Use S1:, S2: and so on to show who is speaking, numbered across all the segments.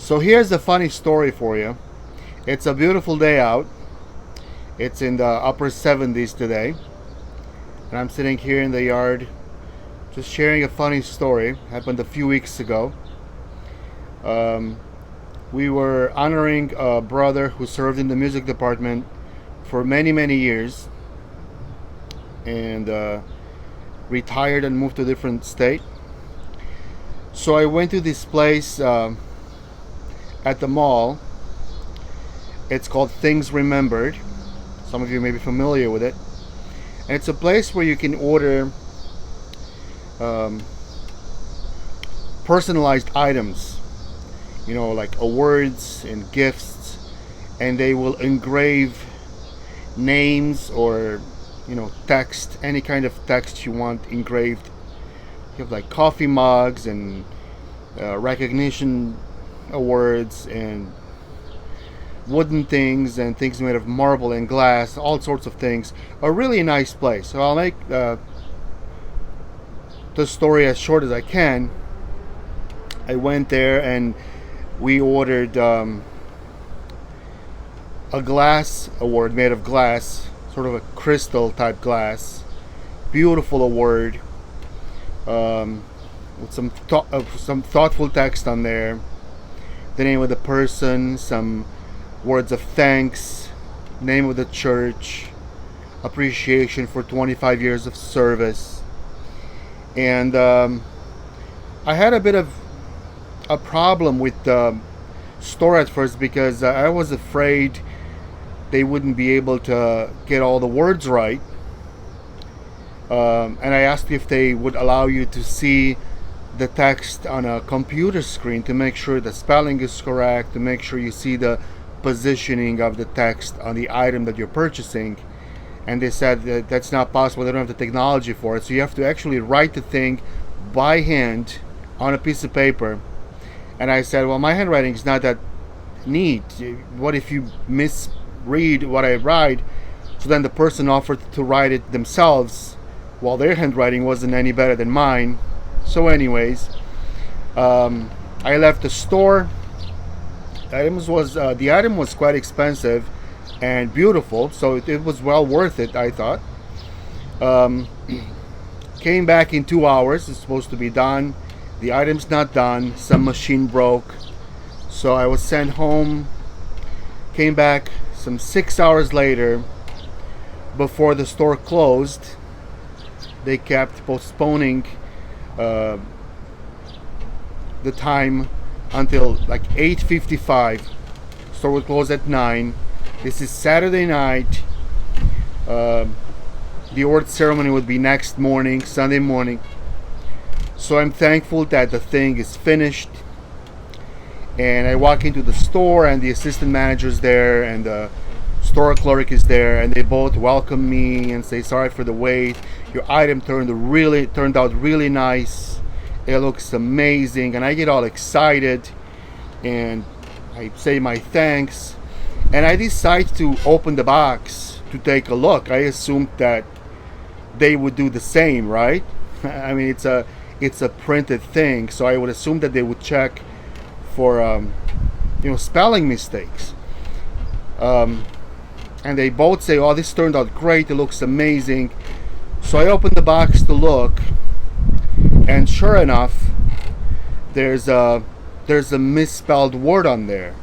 S1: So here's a funny story for you. It's a beautiful day out. It's in the upper 70s today. And I'm sitting here in the yard just sharing a funny story. Happened a few weeks ago. Um, we were honoring a brother who served in the music department for many, many years and retired and moved to a different state. So I went to this place at the mall. It's called Things Remembered. Some of you may be familiar with it. And it's a place where you can order um, personalized items, like awards and gifts, and they will engrave names or, text, any kind of text you want engraved. You have like coffee mugs and recognition awards and wooden things and things made of marble and glass, all sorts of things. A really nice place. So I'll make the story as short as I can. I went there and we ordered a glass award made of glass, sort of a crystal type glass. Beautiful award. With some thoughtful text on there, the name of the person, some words of thanks, name of the church, appreciation for 25 years of service. And I had a bit of a problem with the store at first because I was afraid they wouldn't be able to get all the words right. And I asked if they would allow you to see the text on a computer screen to make sure the spelling is correct, to make sure you see the positioning of the text on the item that you're purchasing. And they said that that's not possible. They don't have the technology for it. So you have to actually write the thing by hand on a piece of paper. And I said, well, my handwriting is not that neat. What if you misread what I write? So then the person offered to write it themselves, while their handwriting wasn't any better than mine. So anyways, I left the store. The item was quite expensive and beautiful, so it was well worth it, I thought. Came back in 2 hours. It's supposed to be done. The item's not done. Some machine broke, so I was sent home. Came back some 6 hours later before the store closed. They kept postponing the time until like 8:55. Store would close at 9. This is Saturday night. The award ceremony would be next morning, Sunday morning. So I'm thankful that the thing is finished. And I walk into the store and the assistant manager's there and the store clerk is there, and they both welcome me and say sorry for the wait. Your item turned out really nice. It looks amazing, and I get all excited and I say my thanks, and I decide to open the box to take a look. I assumed that they would do the same, right? I mean, it's a printed thing, so I would assume that they would check for spelling mistakes. And they both say, oh, this turned out great, it looks amazing. So I open the box to look, and sure enough, there's a misspelled word on there.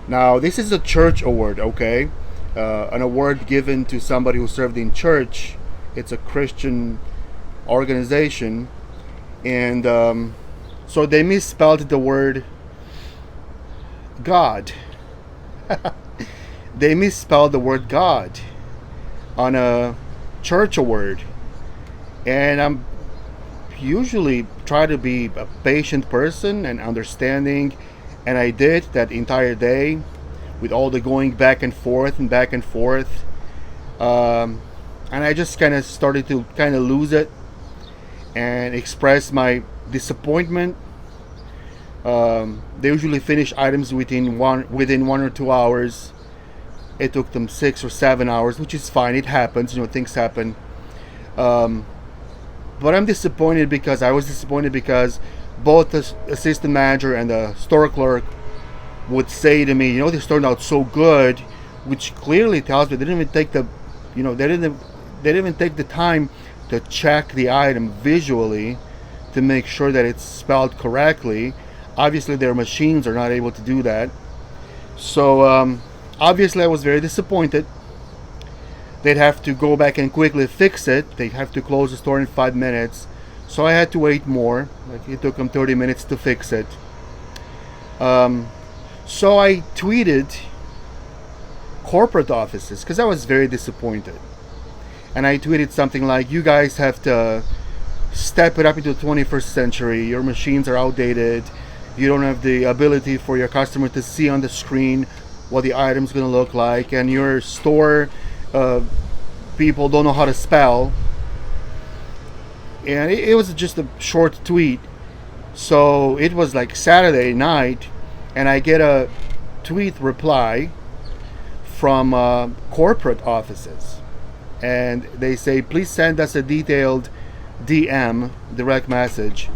S1: Now, this is a church award, okay? An award given to somebody who served in church. It's a Christian organization. And so they misspelled the word God. They misspelled the word God on a church award. And I'm usually try to be a patient person and understanding, and I did that entire day with all the going back and forth and back and forth. And I just kind of started to kind of lose it and express my disappointment. They usually finish items within 1 or 2 hours. It took them 6 or 7 hours, which is fine. It happens, things happen. But I was disappointed because both the assistant manager and the store clerk would say to me, this turned out so good, which clearly tells me they didn't even take the, they didn't even take the time to check the item visually to make sure that it's spelled correctly. Obviously, their machines are not able to do that. So obviously, I was very disappointed. They'd have to go back and quickly fix it. They'd have to close the store in 5 minutes. So I had to wait more. Like, it took them 30 minutes to fix it. So I tweeted corporate offices because I was very disappointed. And I tweeted something like, you guys have to step it up into the 21st century. Your machines are outdated. You don't have the ability for your customer to see on the screen what the item's going to look like. And your store people don't know how to spell. And it was just a short tweet. So it was like Saturday night, and I get a tweet reply from corporate offices. And they say, please send us a detailed DM, direct message,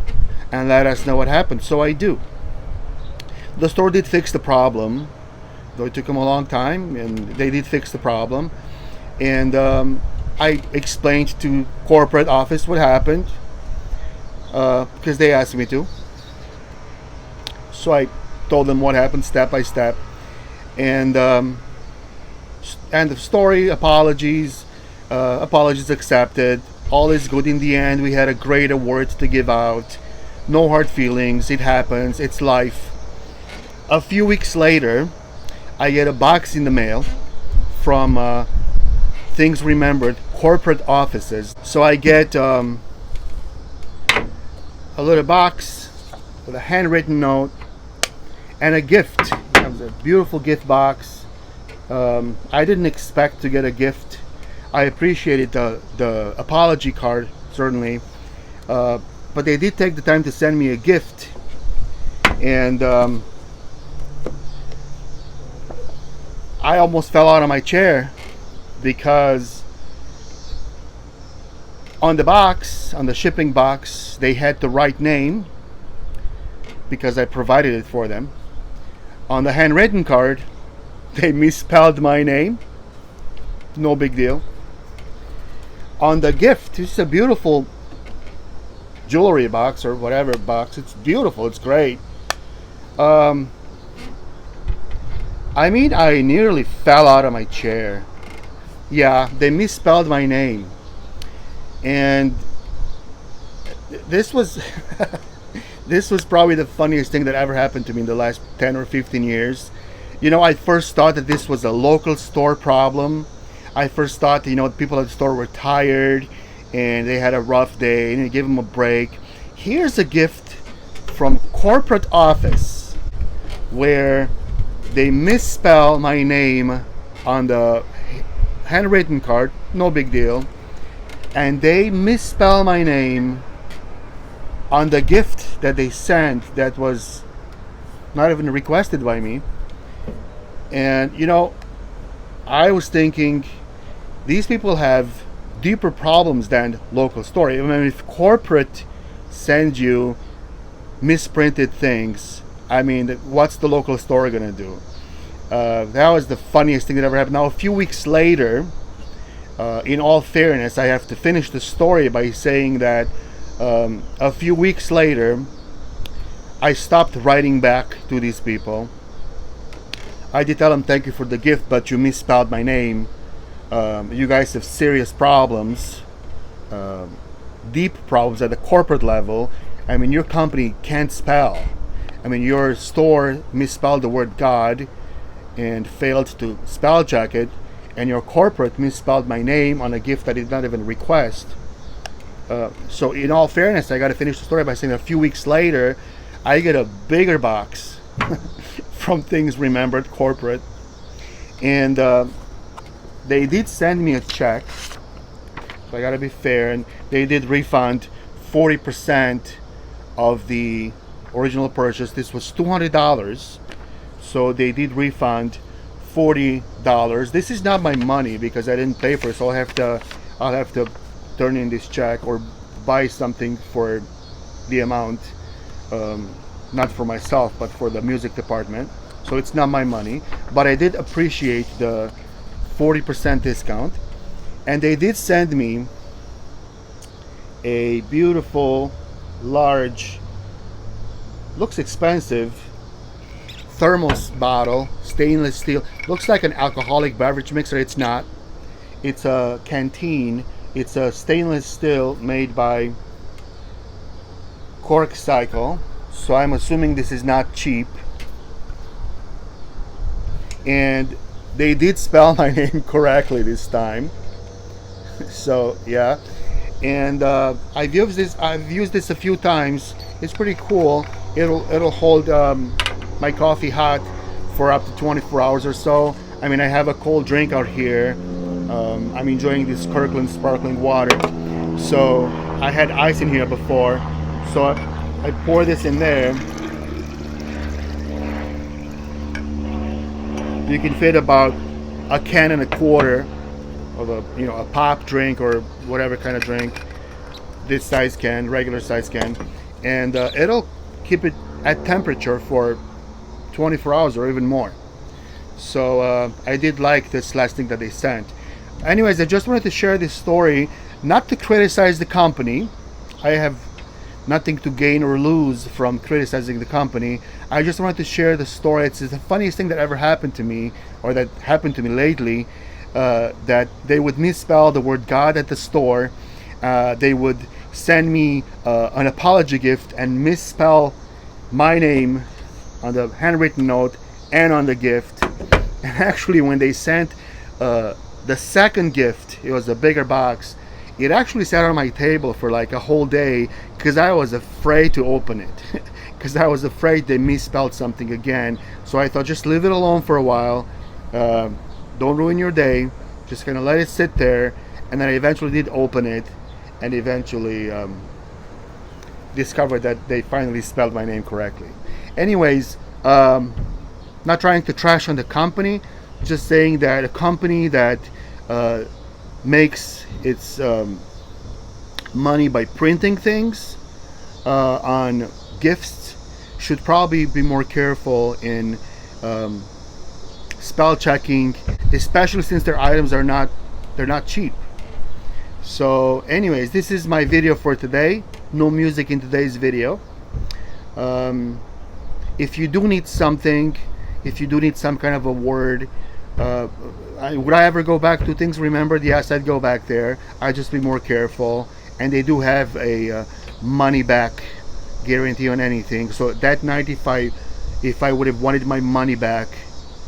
S1: and let us know what happened. So I do. The store did fix the problem, though it took them a long time, and they did fix the problem. And I explained to corporate office what happened, because they asked me to. So I told them what happened step by step. And end of story, apologies accepted. All is good in the end. We had a great award to give out. No hard feelings. It happens. It's life. A few weeks later, I get a box in the mail from Things Remembered corporate offices. So I get a little box with a handwritten note and a gift. It was a beautiful gift box. I didn't expect to get a gift. I appreciated the apology card, certainly, but they did take the time to send me a gift. And I almost fell out of my chair, because on the box, on the shipping box, they had the right name because I provided it for them. On the handwritten card, they misspelled my name. No big deal. On the gift, it's a beautiful jewelry box or whatever box. It's beautiful. It's great. I mean, I nearly fell out of my chair. Yeah, they misspelled my name. And this was this was probably the funniest thing that ever happened to me in the last 10 or 15 years. I first thought that this was a local store problem. I first thought, people at the store were tired and they had a rough day and you give them a break. Here's a gift from corporate office where they misspell my name on the handwritten card. No big deal. And they misspell my name on the gift that they sent that was not even requested by me. And I was thinking, these people have deeper problems than local store. I mean, if corporate sends you misprinted things, I mean, what's the local store gonna do? That was the funniest thing that ever happened. Now, a few weeks later, in all fairness, I have to finish the story by saying that a few weeks later, I stopped writing back to these people. I did tell them, thank you for the gift, but you misspelled my name. You guys have serious problems, deep problems at the corporate level. I mean, your company can't spell. I mean, your store misspelled the word God and failed to spell check it, and your corporate misspelled my name on a gift I did not even request. So in all fairness, I got to finish the story by saying a few weeks later, I get a bigger box from Things Remembered corporate, and they did send me a check, so I got to be fair, and they did refund 40% of the original purchase. This was $200, so they did refund $40. This is not my money because I didn't pay for it, so I'll have to turn in this check or buy something for the amount. not for myself, but for the music department. So it's not my money, but I did appreciate the 40% discount, and they did send me a beautiful, large, looks expensive, thermos bottle, stainless steel. Looks like an alcoholic beverage mixer. It's not. It's a canteen. It's a stainless steel made by Cork Cycle. So I'm assuming this is not cheap. And they did spell my name correctly this time. So yeah. And I've used this a few times. It's pretty cool. It'll hold my coffee hot for up to 24 hours or so. I mean, I have a cold drink out here. I'm enjoying this Kirkland sparkling water. So I had ice in here before, so I pour this in there. You can fit about a can and a quarter of a pop drink or whatever kind of drink. This size can, regular size can, and it'll keep it at temperature for 24 hours or even more. So I did like this last thing that they sent. Anyways, I just wanted to share this story, not to criticize the company. I have nothing to gain or lose from criticizing the company. I just wanted to share the story. It's the funniest thing that ever happened to me, or that happened to me lately, that they would misspell the word God at the store. They would send me an apology gift and misspell my name on the handwritten note and on the gift. And actually, when they sent the second gift, it was a bigger box. It actually sat on my table for like a whole day because I was afraid to open it, because I was afraid they misspelled something again. So I thought, just leave it alone for a while. Don't ruin your day. Just gonna let it sit there. And then I eventually did open it, and eventually discovered that they finally spelled my name correctly. Anyways, not trying to trash on the company, just saying that a company that makes its money by printing things on gifts should probably be more careful in spell checking, especially since their items are not cheap. So anyways, this is my video for today. No music in today's video. If you do need something, if you do need some kind of a word, would I ever go back to things remembered? Yes, I'd go back there. I'd just be more careful. And they do have a money back guarantee on anything. So that night, if I would have wanted my money back,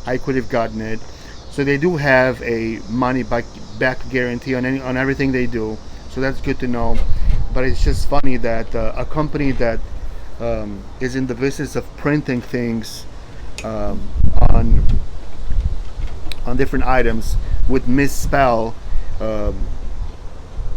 S1: I could have gotten it. So they do have a money back guarantee on everything they do. So that's good to know. But it's just funny that a company that is in the business of printing things on different items would misspell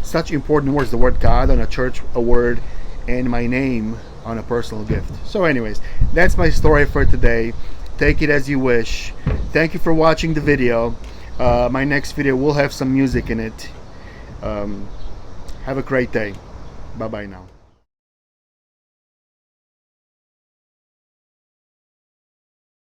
S1: such important words, the word God on a church word and my name on a personal gift. So anyways, that's my story for today. Take it as you wish. Thank you for watching the video. My next video will have some music in it. Have a great day. Bye bye now.